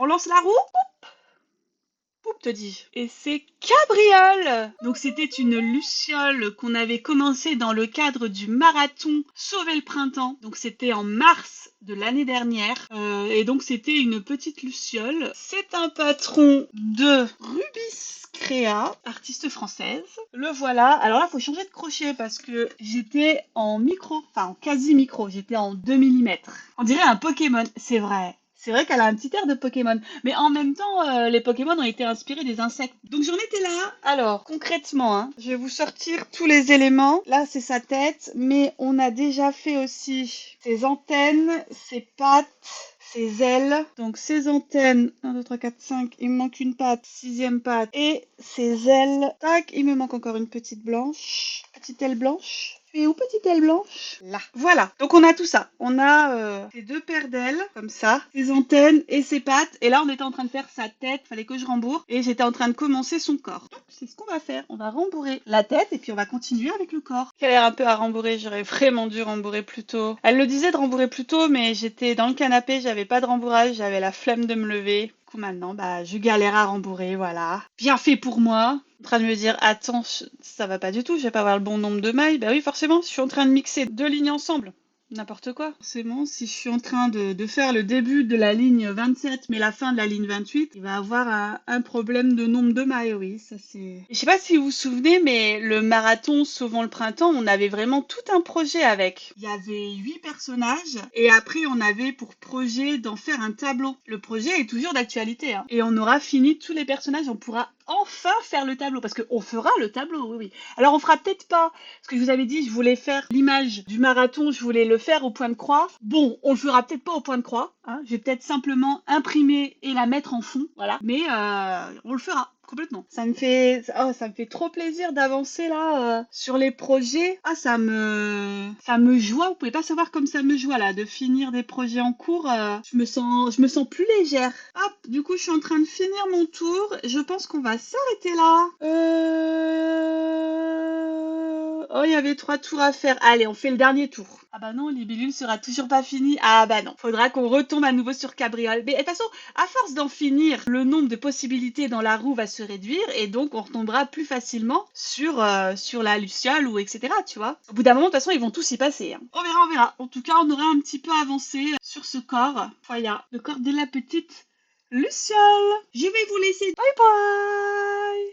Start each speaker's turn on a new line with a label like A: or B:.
A: On lance la roue. Poup, te dis. Et c'est Cabriole. Donc c'était une luciole qu'on avait commencé dans le cadre du marathon Sauver le printemps. Donc c'était en mars de l'année dernière. Et donc c'était une petite luciole. C'est un patron de Rubis Créa, artiste française. Le voilà. Alors là, il faut changer de crochet parce que j'étais en micro, enfin en quasi micro. J'étais en 2 millimètres. On dirait un Pokémon, c'est vrai. C'est vrai qu'elle a un petit air de Pokémon. Mais en même temps, les Pokémon ont été inspirés des insectes. Donc j'en étais là. Alors, concrètement, hein, je vais vous sortir tous les éléments. Là, c'est sa tête, mais on a déjà fait aussi ses antennes, ses pattes, ses ailes. Donc ses antennes, 1, 2, 3, 4, 5, il me manque une patte, sixième patte, et ses ailes. Tac, il me manque encore une petite blanche, petite aile blanche. Et où petite aile blanche? Là. Voilà. Donc on a tout ça. On a ces deux paires d'ailes, comme ça, ses antennes et ses pattes. Et là, on était en train de faire sa tête. Fallait que je rembourre. Et j'étais en train de commencer son corps. Donc c'est ce qu'on va faire. On va rembourrer la tête et puis on va continuer avec le corps. Qui a l'air un peu à rembourrer. J'aurais vraiment dû rembourrer plus tôt. Elle le disait de rembourrer plus tôt, mais j'étais dans le canapé. J'avais pas de rembourrage. J'avais la flemme de me lever. Du coup, maintenant, bah, je galère à rembourrer. Voilà. Bien fait pour moi. En train de me dire, attends, ça va pas du tout, je vais pas avoir le bon nombre de mailles. Bah oui, forcément, je suis en train de mixer deux lignes ensemble. N'importe quoi. Forcément, si je suis en train de faire le début de la ligne 27, mais la fin de la ligne 28, il va avoir un problème de nombre de mailles, oui, ça c'est... Je sais pas si vous vous souvenez, mais le marathon Sauvons le printemps, on avait vraiment tout un projet avec. Il y avait 8 personnages, et après on avait pour projet d'en faire un tableau. Le projet est toujours d'actualité, hein. Et on aura fini tous les personnages, on pourra enfin faire le tableau, parce qu'on fera le tableau, oui, oui. Alors on fera peut-être pas, parce que je vous avais dit, je voulais faire l'image du marathon, je voulais le faire au point de croix. Bon, on le fera peut-être pas au point de croix, hein. Je vais peut-être simplement imprimer et la mettre en fond, voilà. Mais on le fera. Complètement. Ça me fait trop plaisir d'avancer là sur les projets. Ah, ça me joie. Vous pouvez pas savoir comme ça me joie là de finir des projets en cours. Je me sens plus légère. Hop, du coup, je suis en train de finir mon tour. Je pense qu'on va s'arrêter là. Oh, il y avait 3 tours à faire. Allez, on fait le dernier tour. Ah bah non, Libellule sera toujours pas fini. Ah bah non, faudra qu'on retombe à nouveau sur Cabriole. Mais de toute façon, à force d'en finir, le nombre de possibilités dans la roue va se réduire et donc on retombera plus facilement sur la luciole ou etc. Tu vois. Au bout d'un moment, de toute façon, ils vont tous y passer, hein. On verra, on verra. En tout cas, on aura un petit peu avancé sur ce corps. Voilà, le corps de la petite luciole. Je vais vous laisser. Bye bye.